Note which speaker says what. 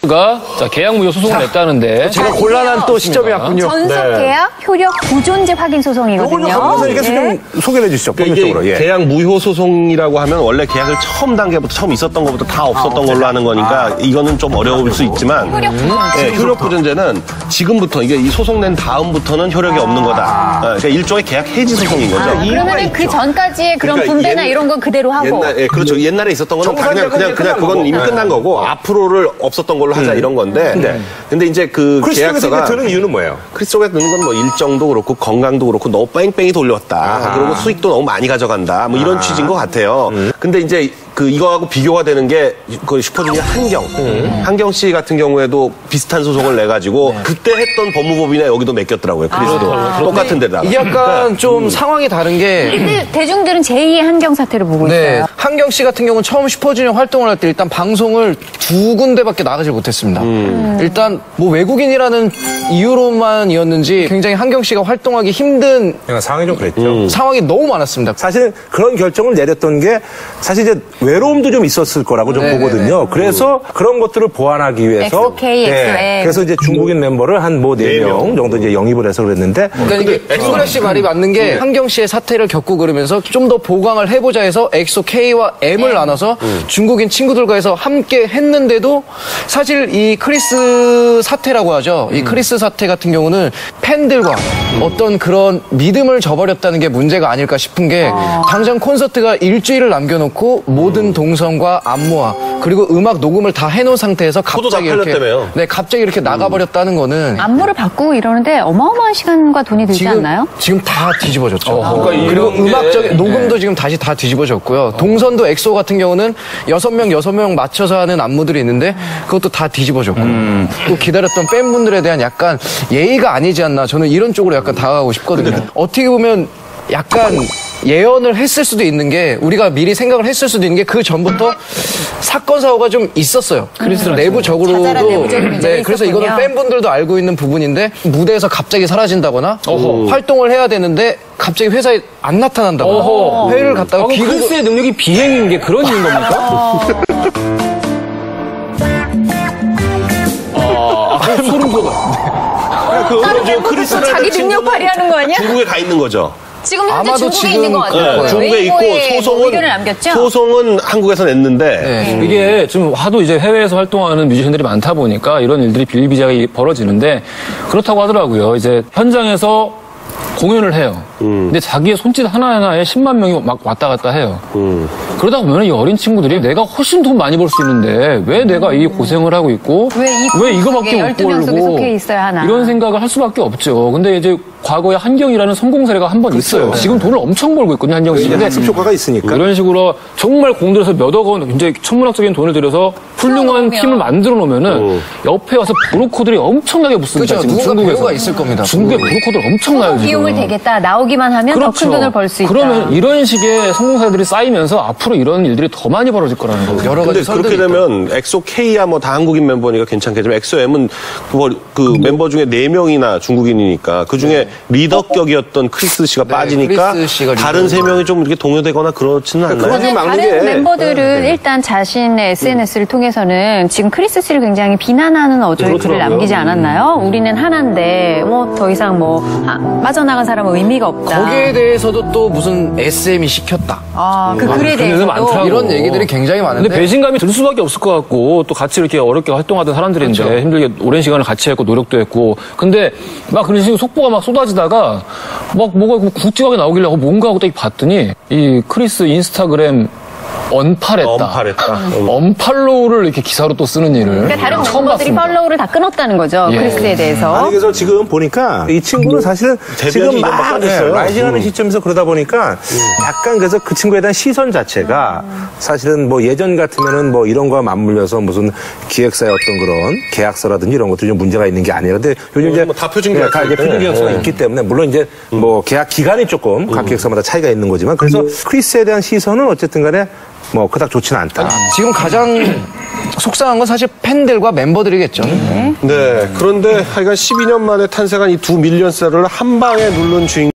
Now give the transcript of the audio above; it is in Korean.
Speaker 1: 가 자, 계약 무효 소송을 냈다는데
Speaker 2: 제가 곤란한 또 시점이 왔군요.
Speaker 3: 전속 계약 효력 부존재 확인 소송이거든요.
Speaker 4: 이거 선생님께서 좀 소개해 주시죠. 본격적으로.
Speaker 5: 이게 계약 무효 소송이라고 하면 원래 계약을 처음 단계부터 처음 있었던 것부터 다 없었던 걸로 하는 거니까 이거는 좀 어려울 수 있지만 효력 부존재는 지금부터 이게 이 소송 낸 다음부터는 효력이 없는 거다. 그러니까 일종의 계약 해지 소송인 거죠.
Speaker 3: 그러면은 그 전까지의 그런
Speaker 5: 그러니까
Speaker 3: 분배나 이런 건 그대로 하고.
Speaker 5: 그렇죠. 옛날에 있었던 거는 그냥 그건 이미 끝난 거고 앞으로를 없었던 걸로 하자 이런 건데. 근데 이제 그 계약서가
Speaker 4: 드는 이유는 뭐예요?
Speaker 5: 크리스 속에 드는 건 뭐 일정도 그렇고 건강도 그렇고 너무 뺑뺑이 돌렸다. 그리고 수익도 너무 많이 가져간다. 뭐 이런 취지인 것 같아요. 근데 이제 그 이거하고 비교가 되는 게 그 슈퍼주니어 한경 씨 같은 경우에도 비슷한 소송을 내 가지고 그때 했던 법무법인에 여기도 맡겼더라고요. 크리스도 똑같은 데다가.
Speaker 2: 이게 약간 좀 상황이 다른 게
Speaker 3: 근데 대중들은 제2의 한경 사태를 보고
Speaker 2: 네,
Speaker 3: 있어요.
Speaker 2: 한경 씨 같은 경우는 처음 슈퍼주니어 활동을 할 때 일단 방송을 2군데밖에 나가질 못했습니다. 일단 뭐 외국인이라는 이유로만이었는지 굉장히 한경 씨가 활동하기 힘든
Speaker 4: 상황이 좀 그랬죠.
Speaker 2: 상황이 너무 많았습니다.
Speaker 4: 사실 그런 결정을 내렸던 게 사실 이제 외로움도 좀 있었을 거라고 좀 보거든요. 그래서 그런 것들을 보완하기 위해서
Speaker 3: XOK, XOM.
Speaker 4: 그래서 이제 중국인 멤버를 한 뭐 4명 정도 이제 영입을 해서 그랬는데
Speaker 2: 그러니까 이게 엑소라 씨 말이 맞는 게 한경 씨의 사태를 겪고 그러면서 좀 더 보강을 해보자 해서 엑소 K와 M을 나눠서 중국인 친구들과 해서 함께 했는데도 사실 이 크리스 사태라고 하죠. 이 크리스 사태 같은 경우는 팬들과 어떤 그런 믿음을 저버렸다는 게 문제가 아닐까 싶은 게 당장 콘서트가 일주일을 남겨놓고 모든 동선과 안무와 그리고 음악 녹음을 다 해놓은 상태에서 갑자기 갑자기 이렇게 나가버렸다는 거는
Speaker 3: 안무를 바꾸고 이러는데 어마어마한 시간과 돈이 들지 않나요?
Speaker 2: 지금 다 뒤집어졌죠. 그리고 음악적인 녹음도 지금 다시 다 뒤집어졌고요. 동선도 엑소 같은 경우는 6명 맞춰서 하는 안무들이 있는데 그것도 다 뒤집어졌고 또 기다렸던 팬분들에 대한 약간 예의가 아니지 않나 저는 이런 쪽으로 약간 다가가고 싶거든요. 어떻게 보면 약간 예언을 했을 수도 있는 게 우리가 미리 생각을 했을 수도 있는 게 그 전부터 사건 사고가 좀 있었어요. 그래서 내부적으로도 네, 그래서 이거는 팬분들도 알고 있는 부분인데 무대에서 갑자기 사라진다거나 활동을 해야 되는데 갑자기 회사에 안 나타난다거나 회의를 갔다가
Speaker 1: 크리스의 능력이 비행인 게 그런 이유인 겁니까? 소름 돋아.
Speaker 5: 크리스는
Speaker 3: 자기 능력 발휘하는 거 아니야?
Speaker 5: 중국에 가 있는 거죠.
Speaker 3: 지금 현재
Speaker 2: 아마도
Speaker 3: 중국에 있는 것 같아요.
Speaker 5: 네, 중국에 있고 소송은 한국에서 냈는데
Speaker 1: 이게 좀 하도 이제 해외에서 활동하는 뮤지션들이 많다 보니까 이런 일들이 비일비재하게 벌어지는데 그렇다고 하더라고요. 이제 현장에서 공연을 해요. 근데 자기의 손짓 하나하나에 10만 명이 막 왔다 갔다 해요. 그러다 보면 이 어린 친구들이 내가 훨씬 돈 많이 벌 수 있는데 왜 내가 이 고생을 하고 있고 왜 이거밖에 못 벌고 이런 생각을 할 수밖에 없죠. 근데 이제 과거에 한경이라는 성공 사례가 한 번 있어요. 지금 돈을 엄청 벌고 있거든요, 한경 씨.
Speaker 4: 학습 효과가 있으니까.
Speaker 1: 이런 식으로 정말 공들여서 몇억 원, 굉장히 천문학적인 돈을 들여서 훌륭한 팀을 만들어 놓으면은 옆에 와서 브로커들이 엄청나게 붙습니다.
Speaker 2: 그렇죠. 누군가 배우가 있을 겁니다.
Speaker 1: 중국의 브로커들 엄청나요, 지금.
Speaker 3: 비용을 대겠다. 나오기만 하면 더 큰 돈을 벌 수 있다.
Speaker 1: 그러면 이런 식의 성공 사례들이 쌓이면서 앞으로 이런 일들이 더 많이 벌어질 거라는 거예요.
Speaker 2: 여러 가지
Speaker 5: 근데 그렇게 되면 엑소 K야 뭐 다 한국인 멤버니까 괜찮겠지만 엑소 M은 그 멤버 중에 4명이나 중국인이니까 그 중에 리더격이었던 크리스 씨가 빠지니까
Speaker 2: 크리스 씨가
Speaker 5: 다른 3명이 좀 이렇게 동요되거나 그렇지는 않나요?
Speaker 3: 다른 멤버들은 일단 자신의 SNS를 통해서는 지금 크리스 씨를 굉장히 비난하는 어조의 글을 남기지 않았나요? 우리는 하나인데 뭐 더 이상 뭐 빠져나간 사람은 의미가 없다.
Speaker 2: 거기에 대해서도 또 무슨 SM이 시켰다.
Speaker 3: 그 글에 대해서도
Speaker 2: 이런 얘기들이 굉장히 많은데
Speaker 1: 근데 배신감이 들 수밖에 없을 것 같고 또 같이 이렇게 어렵게 활동하던 사람들인데
Speaker 2: 그렇죠.
Speaker 1: 힘들게 오랜 시간을 같이 했고 노력도 했고 근데 막 그런 식으로 속보가 막 쏟아지다가 막 뭐가 굵직하게 나오길래 뭔가 하고 딱 봤더니 이 크리스 인스타그램 언팔로우를 이렇게 기사로 또 쓰는 일을
Speaker 3: 그러니까 다른
Speaker 1: 처음
Speaker 3: 멤버들이
Speaker 1: 봤습니다.
Speaker 3: 팔로우를 다 끊었다는 거죠. 크리스에 대해서.
Speaker 4: 아니, 그래서 지금 보니까 이 친구는 사실은 지금 막 라이징하는 시점에서 그러다 보니까 약간 그래서 그 친구에 대한 시선 자체가 사실은 뭐 예전 같으면은 뭐 이런 거와 맞물려서 무슨 기획사의 어떤 그런 계약서라든지 이런 것들이 좀 문제가 있는 게 아니라 근데 요즘 이제
Speaker 5: 다 표준 계약서
Speaker 4: 이제 표준 계약서가 있기 때문에 물론 이제 뭐 계약 기간이 조금 각 계획사마다 차이가 있는 거지만 그래서 크리스에 대한 시선은 어쨌든 간에 뭐 그닥 좋지는 않다.
Speaker 2: 지금 가장 속상한 건 사실 팬들과 멤버들이겠죠.
Speaker 5: 네. 그런데 하여간 12년 만에 탄생한 이 두 밀리언셀러를 한 방에 누른 주인공